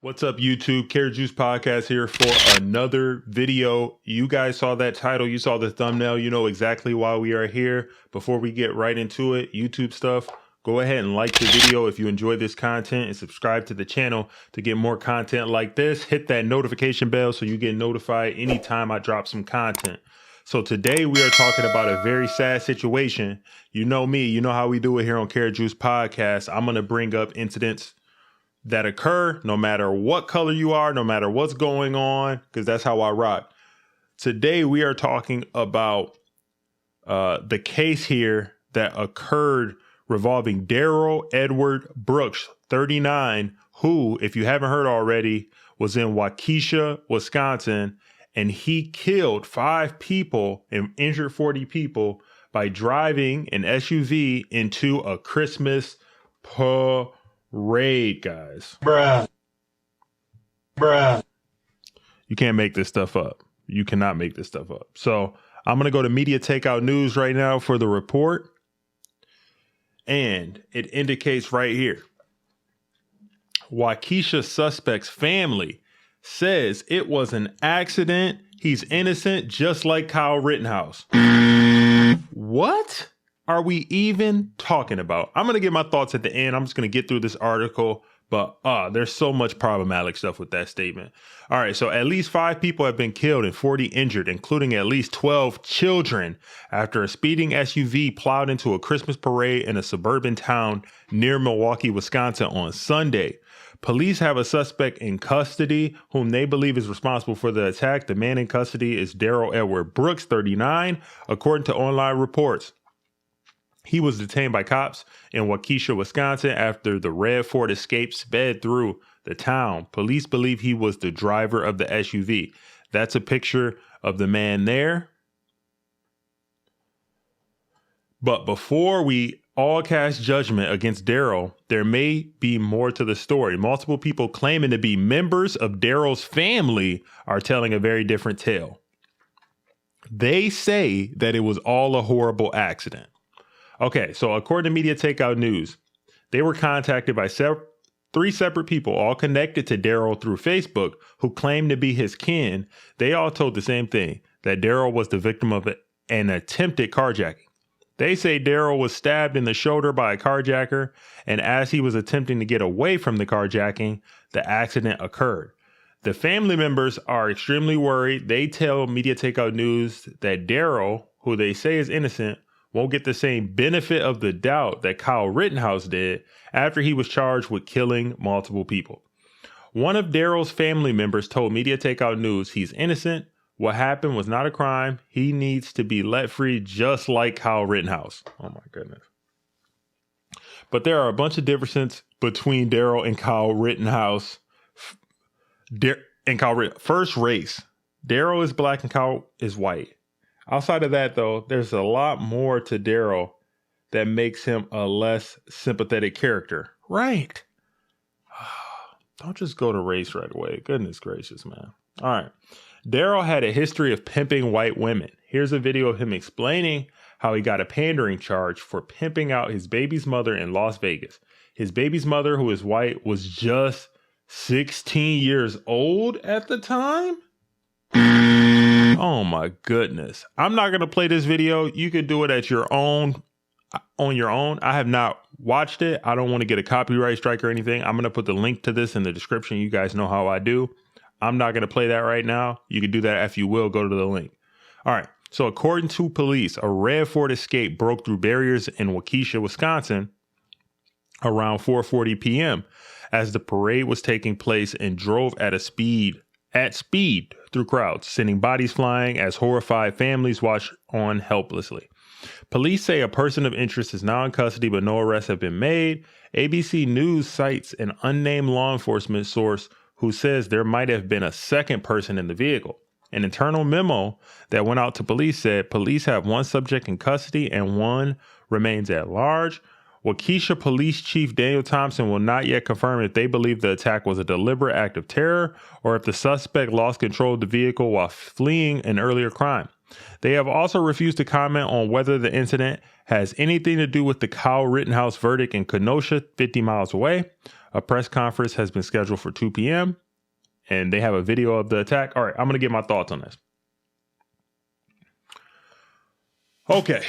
What's up, YouTube? Karat Juice Podcast here for another video. You guys saw that title. You saw the thumbnail. You know exactly why we are here. Before we get right into it, YouTube stuff, go ahead and like the video if you enjoy this content and subscribe to the channel to get more content like this. Hit that notification bell so you get notified anytime I drop some content. So today we are talking about a very sad situation. You know me, you know how we do it here on Karat Juice Podcast. I'm going to bring up incidents that occur no matter what color you are, no matter what's going on, because that's how I rock. Today we are talking about the case here that occurred revolving Darrell Edward Brooks, 39, who, if you haven't heard already, was in Waukesha, Wisconsin, and he killed 5 people and injured 40 people by driving an SUV into a Christmas parade, guys. Bruh. You can't make this stuff up. You cannot make this stuff up. So I'm going to go to Media Takeout News right now for the report. And it indicates right here, Waukesha suspect's family says it was an accident. He's innocent, just like Kyle Rittenhouse. What are we even talking about? I'm going to get my thoughts at the end. I'm just going to get through this article, but there's so much problematic stuff with that statement. All right, so at least 5 people have been killed and 40 injured, including at least 12 children, after a speeding SUV plowed into a Christmas parade in a suburban town near Milwaukee, Wisconsin on Sunday. Police have a suspect in custody whom they believe is responsible for the attack. The man in custody is Darrell Edward Brooks, 39, according to online reports. He was detained by cops in Waukesha, Wisconsin, after the red Ford Escape sped through the town. Police believe he was the driver of the SUV. That's a picture of the man there. But before we all cast judgment against Darrell, there may be more to the story. Multiple people claiming to be members of Darrell's family are telling a very different tale. They say that it was all a horrible accident. Okay, so according to Media Takeout News, they were contacted by 3 separate people, all connected to Darrell through Facebook, who claimed to be his kin. They all told the same thing, that Darrell was the victim of an attempted carjacking. They say Darrell was stabbed in the shoulder by a carjacker, and as he was attempting to get away from the carjacking, the accident occurred. The family members are extremely worried. They tell Media Takeout News that Darrell, who they say is innocent, won't get the same benefit of the doubt that Kyle Rittenhouse did after he was charged with killing multiple people. One of Darrell's family members told Media Takeout News he's innocent. What happened was not a crime. He needs to be let free, just like Kyle Rittenhouse. Oh my goodness. But there are a bunch of differences between Darrell and Kyle Rittenhouse. First, race. Darrell is black and Kyle is white. Outside of that, though, there's a lot more to Darrell that makes him a less sympathetic character. Right. Don't just go to race right away. Goodness gracious, man. All right. Darrell had a history of pimping white women. Here's a video of him explaining how he got a pandering charge for pimping out his baby's mother in Las Vegas. His baby's mother, who is white, was just 16 years old at the time. Oh my goodness. I'm not going to play this video. You can do it on your own. I have not watched it. I don't want to get a copyright strike or anything. I'm going to put the link to this in the description. You guys know how I do. I'm not going to play that right now. You can do that if you will. Go to the link. All right. So according to police, a red Ford Escape broke through barriers in Waukesha, Wisconsin around 4:40 p.m. as the parade was taking place and drove at speed through crowds, sending bodies flying as horrified families watched on helplessly. Police say a person of interest is now in custody, but no arrests have been made. ABC News cites an unnamed law enforcement source who says there might have been a second person in the vehicle. An internal memo that went out to police said police have 1 subject in custody and 1 remains at large. Waukesha Police Chief Daniel Thompson will not yet confirm if they believe the attack was a deliberate act of terror or if the suspect lost control of the vehicle while fleeing an earlier crime. They have also refused to comment on whether the incident has anything to do with the Kyle Rittenhouse verdict in Kenosha, 50 miles away. A press conference has been scheduled for 2 p.m. and they have a video of the attack. All right, I'm going to get my thoughts on this. Okay.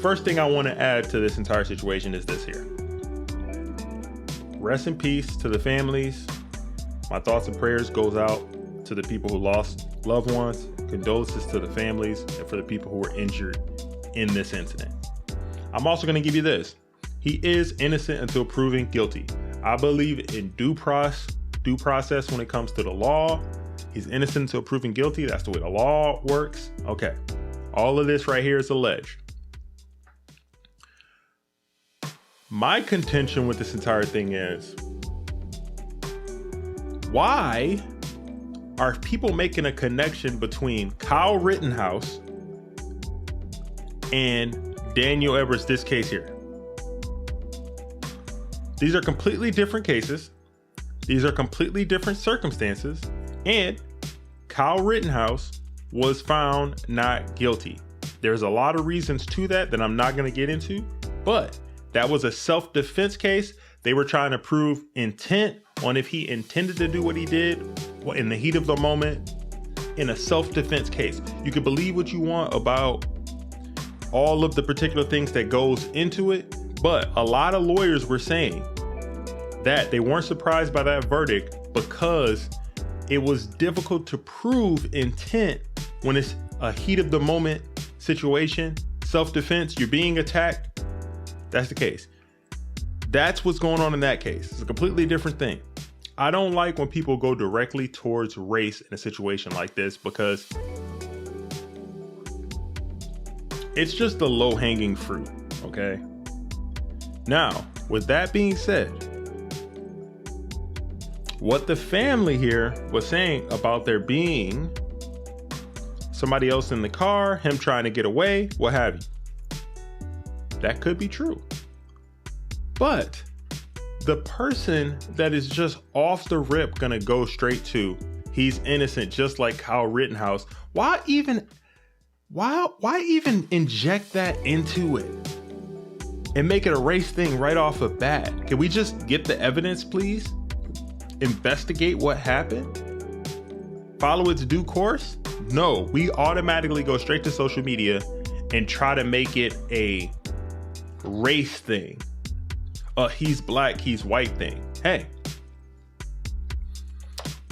First thing I want to add to this entire situation is this here. Rest in peace to the families. My thoughts and prayers goes out to the people who lost loved ones. Condolences to the families and for the people who were injured in this incident. I'm also going to give you this. He is innocent until proven guilty. I believe in due process when it comes to the law. He's innocent until proven guilty. That's the way the law works. Okay. All of this right here is alleged. My contention with this entire thing is, why are people making a connection between Kyle Rittenhouse and Darrell Edwards, this case here? These are completely different cases. These are completely different circumstances. And Kyle Rittenhouse was found not guilty. There's a lot of reasons to that I'm not going to get into, but that was a self-defense case. They were trying to prove intent on if he intended to do what he did in the heat of the moment in a self-defense case. You can believe what you want about all of the particular things that goes into it, but a lot of lawyers were saying that they weren't surprised by that verdict because it was difficult to prove intent when it's a heat of the moment situation, self-defense, you're being attacked. That's the case. That's what's going on in that case. It's a completely different thing. I don't like when people go directly towards race in a situation like this because it's just the low-hanging fruit, okay? Now, with that being said, what the family here was saying about there being somebody else in the car, him trying to get away, what have you, that could be true. But the person that is just off the rip gonna go straight to he's innocent, just like Kyle Rittenhouse, why even inject that into it and make it a race thing right off the bat? Can we just get the evidence, please? Investigate what happened? Follow its due course? No, we automatically go straight to social media and try to make it a race thing. He's black, he's white thing. Hey,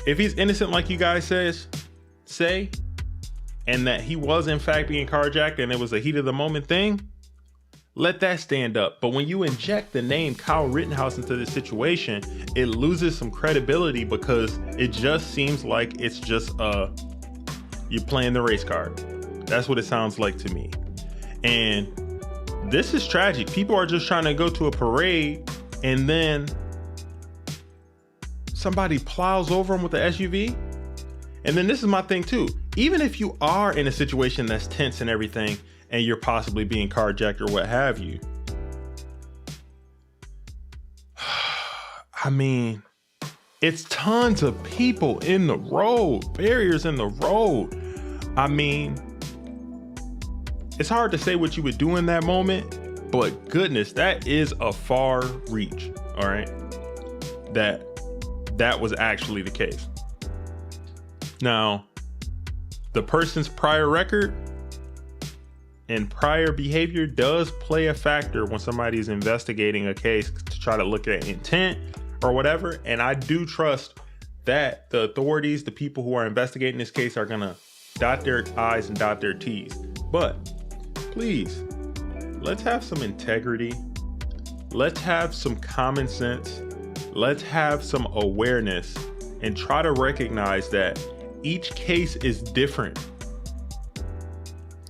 if he's innocent like you guys say, and that he was in fact being carjacked and it was a heat of the moment thing, let that stand up. But when you inject the name Kyle Rittenhouse into this situation, it loses some credibility because it just seems like it's just you're playing the race card. That's what it sounds like to me. And this is tragic. People are just trying to go to a parade and then somebody plows over them with the SUV. And then this is my thing too. Even if you are in a situation that's tense and everything, and you're possibly being carjacked or what have you, I mean, it's tons of people in the road, barriers in the road. I mean, it's hard to say what you would do in that moment, but goodness, that is a far reach. All right. That was actually the case. Now, the person's prior record and prior behavior does play a factor when somebody is investigating a case to try to look at intent or whatever. And I do trust that the authorities, the people who are investigating this case, are going to dot their I's and dot their T's. But please, let's have some integrity. Let's have some common sense. Let's have some awareness and try to recognize that each case is different.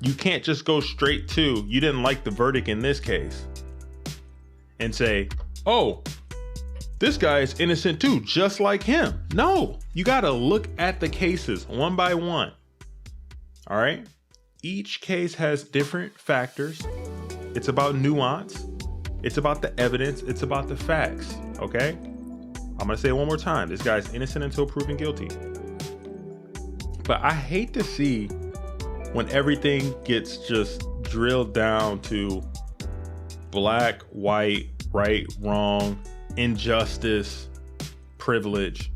You can't just go straight to, you didn't like the verdict in this case and say, oh, this guy is innocent too, just like him. No, you got to look at the cases one by one. All right. Each case has different factors. It's about nuance. It's about the evidence. It's about the facts. Okay. I'm going to say it one more time. This guy's innocent until proven guilty. But I hate to see when everything gets just drilled down to black, white, right, wrong, injustice, privilege,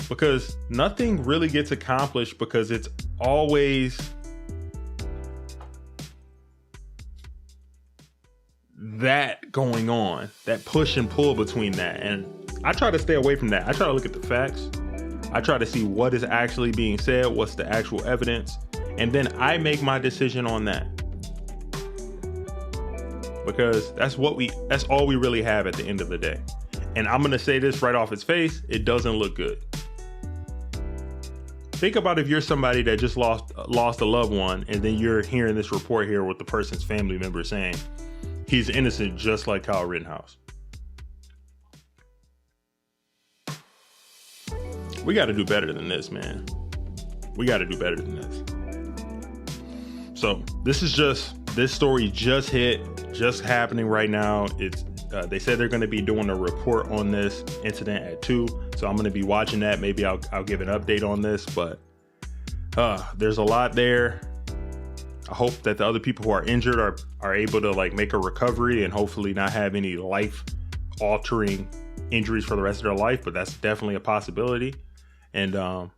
because nothing really gets accomplished because it's always that going on, that push and pull between that. And I try to stay away from that. I try to look at the facts. I try to see what is actually being said, what's the actual evidence, and then I make my decision on that. Because that's all we really have at the end of the day. And I'm going to say this right off its face, it doesn't look good. Think about if you're somebody that just lost a loved one, and then you're hearing this report here with the person's family member saying he's innocent, just like Kyle Rittenhouse. We got to do better than this, man. We got to do better than this. So this story just happening right now. They said they're going to be doing a report on this incident at 2. So I'm going to be watching that. Maybe I'll give an update on this, but there's a lot there. I hope that the other people who are injured are able to like make a recovery and hopefully not have any life altering injuries for the rest of their life, but that's definitely a possibility. And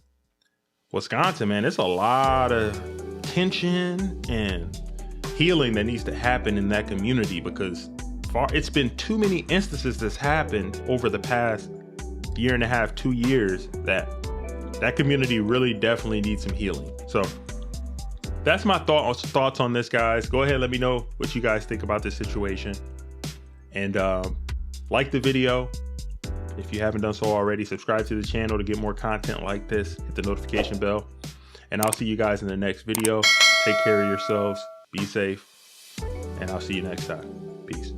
Wisconsin, man, it's a lot of tension and healing that needs to happen in that community, because it's been too many instances that's happened over the past year and a half, 2 years, that community really definitely needs some healing. So that's my thoughts on this, guys. Go ahead, let me know what you guys think about this situation, and like the video. If you haven't done so already, subscribe to the channel to get more content like this. Hit the notification bell, and I'll see you guys in the next video. Take care of yourselves, be safe, and I'll see you next time. Peace.